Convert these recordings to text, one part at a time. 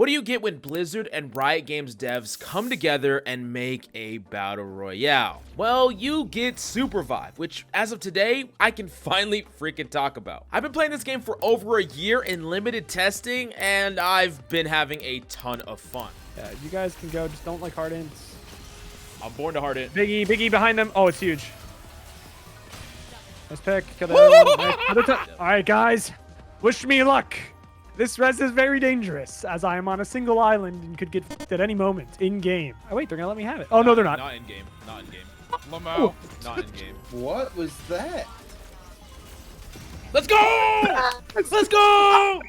What do you get when Blizzard and Riot Games devs come together and make a battle royale? Well, you get Supervive, which as of today, I can finally freaking talk about. I've been playing this game for over a year in limited testing, and I've been having a ton of fun. Yeah, you guys can go. Just don't like hard ins. I'm born to hard int. Biggie behind them. Oh, it's huge. Nice pick. Kill the other one. Nice. All right, guys. Wish me luck. This res is very dangerous, as I am on a single island and could get f***ed at any moment in-game. Oh, wait, they're going to let me have it. Oh, no, they're not. Not in-game. Not in-game. Lamau. Not in-game. What was that? Let's go! Let's go!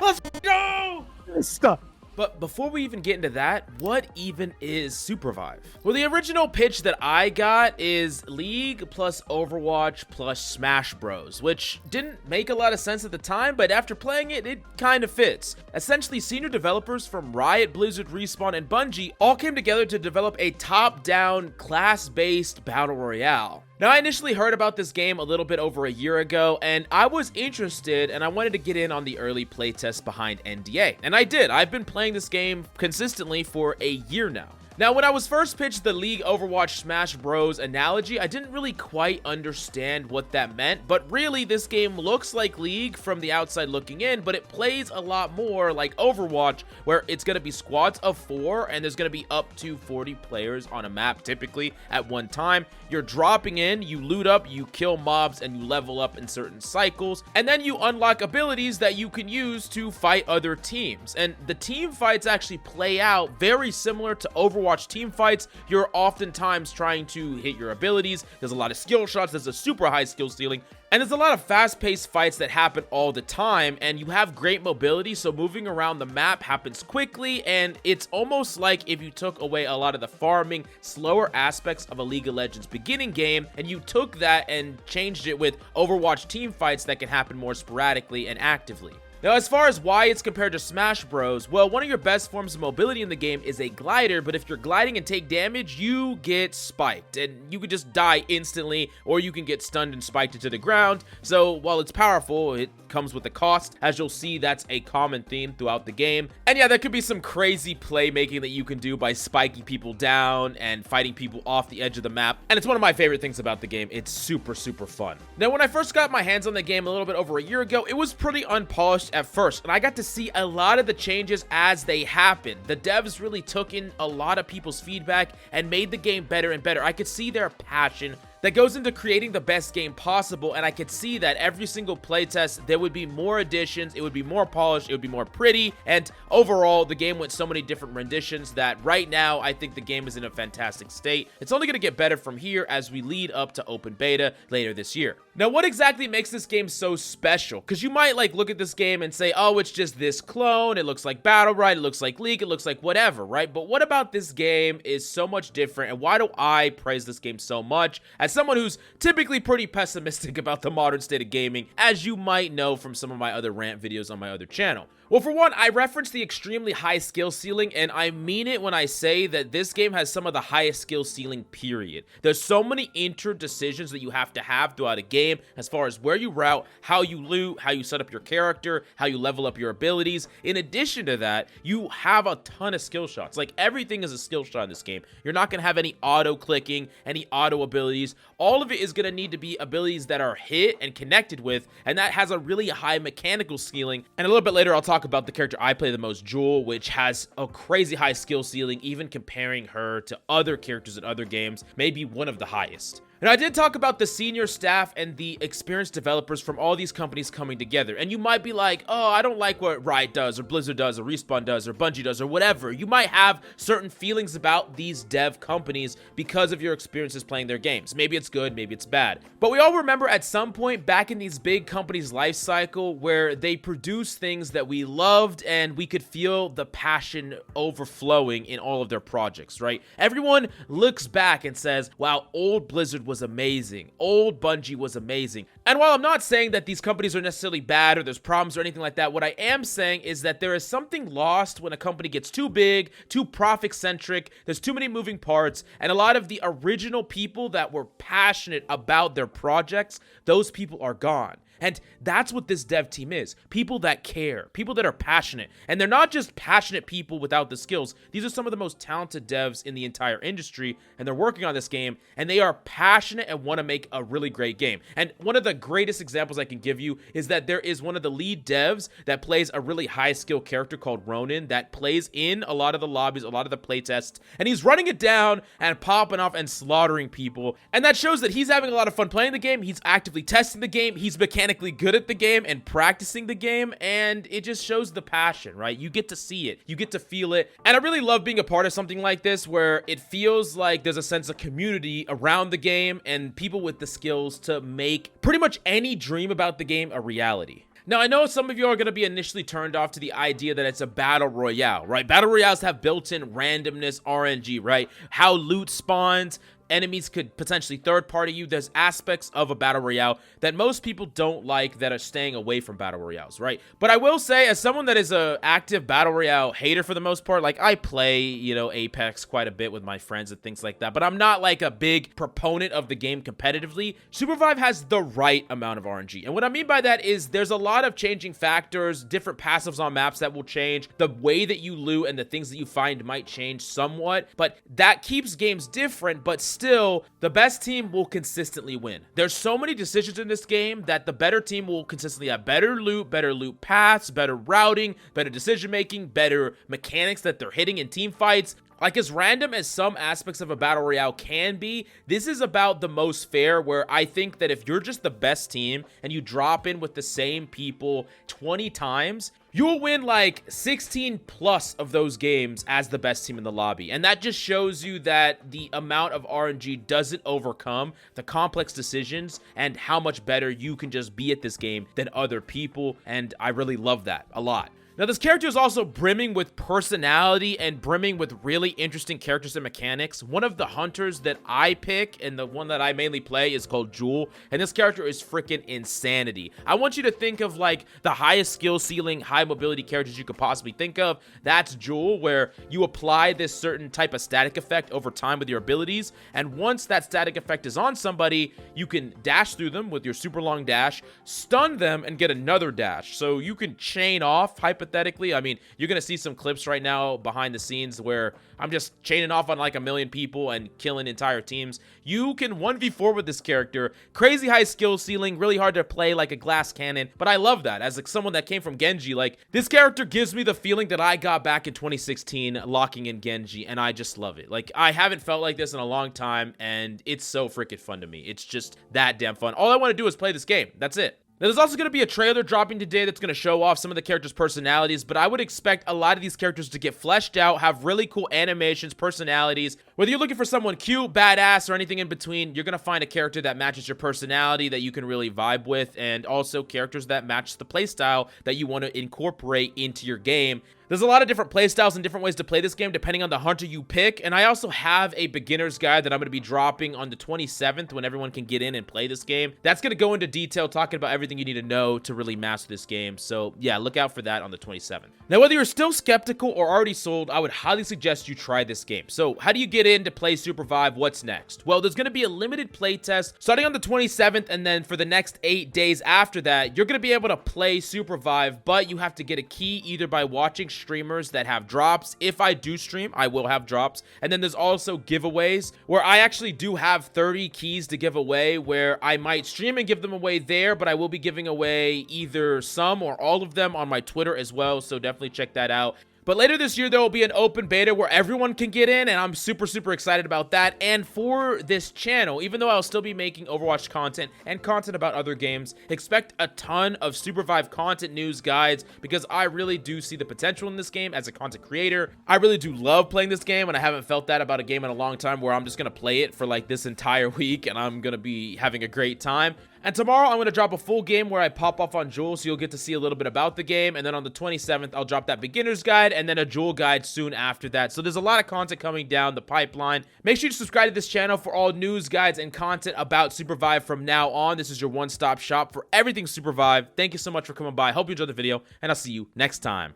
Let's go! Stop. But before we even get into that, what even is Supervive? Well, the original pitch that I got is League plus Overwatch plus Smash Bros, which didn't make a lot of sense at the time, but after playing it, it kind of fits. Essentially, senior developers from Riot, Blizzard, Respawn, and Bungie all came together to develop a top-down, class-based battle royale. Now, I initially heard about this game a little bit over a year ago, and I was interested, and I wanted to get in on the early playtest behind NDA. And I did. I've been playing this game consistently for a year now. Now, when I was first pitched the League, Overwatch, Smash Bros analogy, I didn't really quite understand what that meant, but really this game looks like League from the outside looking in, but it plays a lot more like Overwatch, where it's going to be squads of 4, and there's going to be up to 40 players on a map typically at one time. You're dropping in, you loot up, you kill mobs, and you level up in certain cycles, and then you unlock abilities that you can use to fight other teams. And the team fights actually play out very similar to Overwatch team fights. You're oftentimes trying to hit your abilities. There's a lot of skill shots. There's a super high skill ceiling. And there's a lot of fast-paced fights that happen all the time, and you have great mobility, so moving around the map happens quickly, and it's almost like if you took away a lot of the farming, slower aspects of a League of Legends beginning game, and you took that and changed it with Overwatch team fights that can happen more sporadically and actively. Now, as far as why it's compared to Smash Bros, well, one of your best forms of mobility in the game is a glider, but if you're gliding and take damage, you get spiked, and you could just die instantly, or you can get stunned and spiked into the ground. So while it's powerful, it comes with a cost. As you'll see, that's a common theme throughout the game. And yeah, there could be some crazy playmaking that you can do by spiking people down and fighting people off the edge of the map, and it's one of my favorite things about the game. It's super fun. Now, when I first got my hands on the game a little bit over a year ago, it was pretty unpolished at first, and I got to see a lot of the changes as they happened. The devs really took in a lot of people's feedback and made the game better and better. I could see their passion that goes into creating the best game possible, and I could see that every single playtest there would be more additions, it would be more polished, it would be more pretty, and overall the game went so many different renditions that right now I think the game is in a fantastic state. It's only going to get better from here as we lead up to open beta later this year. Now, what exactly makes this game so special? Because you might look at this game and say, oh, it's just this clone, it looks like Battle Riot, it looks like League, it looks like whatever, right? But what about this game is so much different, and why do I praise this game so much? As someone who's typically pretty pessimistic about the modern state of gaming, as you might know from some of my other rant videos on my other channel. Well, for one, I reference the extremely high skill ceiling, and I mean it when I say that this game has some of the highest skill ceiling, period. There's so many decisions that you have to have throughout a game as far as where you route, how you loot, how you set up your character, how you level up your abilities. In addition to that, you have a ton of skill shots. Like, everything is a skill shot in this game. You're not going to have any auto-clicking, any auto abilities. All of it is going to need to be abilities that are hit and connected with, and that has a really high mechanical ceiling. And a little bit later, I'll talk about the character I play the most, Jewel, which has a crazy high skill ceiling, even comparing her to other characters in other games, maybe one of the highest. And I did talk about the senior staff and the experienced developers from all these companies coming together. And you might be like, oh, I don't like what Riot does, or Blizzard does, or Respawn does, or Bungie does, or whatever. You might have certain feelings about these dev companies because of your experiences playing their games. Maybe it's good, maybe it's bad. But we all remember at some point back in these big companies' life cycle where they produced things that we loved and we could feel the passion overflowing in all of their projects, right? Everyone looks back and says, wow, old Blizzard was amazing. Old Bungie was amazing. And while I'm not saying that these companies are necessarily bad or there's problems or anything like that, what I am saying is that there is something lost when a company gets too big, too profit-centric, there's too many moving parts, and a lot of the original people that were passionate about their projects, those people are gone. And that's what this dev team is. People that care, people that are passionate. And they're not just passionate people without the skills. These are some of the most talented devs in the entire industry, and they're working on this game, and they are passionate and want to make a really great game. And one of the greatest examples I can give you is that there is one of the lead devs that plays a really high skill character called Ronin that plays in a lot of the lobbies, a lot of the playtests, and he's running it down and popping off and slaughtering people. And that shows that he's having a lot of fun playing the game. He's actively testing the game. He's mechanically good at the game and practicing the game, and it just shows the passion, right? You get to see it, you get to feel it, and I really love being a part of something like this where it feels like there's a sense of community around the game and people with the skills to make pretty much any dream about the game a reality. Now, I know some of you are going to be initially turned off to the idea that it's a battle royale, right? Battle royales have built-in randomness, RNG, right? How loot spawns, enemies could potentially third-party you. There's aspects of a battle royale that most people don't like that are staying away from battle royales, right? But I will say, as someone that is a active battle royale hater for the most part, like I play, you know, Apex quite a bit with my friends and things like that, but I'm not like a big proponent of the game competitively. Supervive has the right amount of RNG. And what I mean by that is there's a lot of changing factors, different passives on maps that will change. The way that you loot and the things that you find might change somewhat, but that keeps games different, but still, the best team will consistently win. There's so many decisions in this game that the better team will consistently have better loot paths, better routing, better decision making, better mechanics that they're hitting in team fights. Like, as random as some aspects of a battle royale can be, this is about the most fair, where I think that if you're just the best team and you drop in with the same people 20 times, you'll win like 16 plus of those games as the best team in the lobby. And that just shows you that the amount of RNG doesn't overcome the complex decisions and how much better you can just be at this game than other people. And I really love that a lot. Now, this character is also brimming with personality and brimming with really interesting characters and mechanics. One of the hunters that I pick, and the one that I mainly play, is called Jewel, and this character is freaking insanity. I want you to think of like the highest skill ceiling, high mobility characters you could possibly think of. That's Jewel, where you apply this certain type of static effect over time with your abilities, and once that static effect is on somebody, you can dash through them with your super long dash, stun them, and get another dash. So you can chain off, hypothetically. I mean, you're going to see some clips right now behind the scenes where I'm just chaining off on like a million people and killing entire teams. You can 1v4 with this character. Crazy high skill ceiling, really hard to play like a glass cannon, but I love that. As like someone that came from Genji, like this character gives me the feeling that I got back in 2016 locking in Genji, and I just love it. Like, I haven't felt like this in a long time, and it's so freaking fun to me. It's just that damn fun. All I want to do is play this game. That's it. Now, there's also going to be a trailer dropping today that's going to show off some of the characters' personalities, but I would expect a lot of these characters to get fleshed out, have really cool animations, personalities. Whether you're looking for someone cute, badass, or anything in between, you're going to find a character that matches your personality that you can really vibe with, and also characters that match the playstyle that you want to incorporate into your game. There's a lot of different playstyles and different ways to play this game depending on the hunter you pick, and I also have a beginner's guide that I'm going to be dropping on the 27th when everyone can get in and play this game. That's going to go into detail talking about everything you need to know to really master this game, so yeah, look out for that on the 27th. Now, whether you're still skeptical or already sold, I would highly suggest you try this game. So how do you get in to play Supervive? What's next? Well, there's going to be a limited playtest starting on the 27th, and then for the next 8 days after that, you're going to be able to play Supervive, but you have to get a key either by watching streamers that have drops. If I do stream, I will have drops. And then there's also giveaways where I actually do have 30 keys to give away, where I might stream and give them away there, but I will be giving away either some or all of them on my Twitter as well, so definitely check that out. But later this year, there will be an open beta where everyone can get in, and I'm super excited about that. And for this channel, even though I'll still be making Overwatch content and content about other games, expect a ton of Supervive content, news, guides, because I really do see the potential in this game as a content creator. I really do love playing this game, and I haven't felt that about a game in a long time, where I'm just going to play it for like this entire week, and I'm going to be having a great time. And tomorrow, I'm going to drop a full game where I pop off on Jewel, so you'll get to see a little bit about the game. And then on the 27th, I'll drop that beginner's guide and then a Jewel guide soon after that. So there's a lot of content coming down the pipeline. Make sure you subscribe to this channel for all news, guides, and content about Supervive from now on. This is your one-stop shop for everything Supervive. Thank you so much for coming by. Hope you enjoyed the video, and I'll see you next time.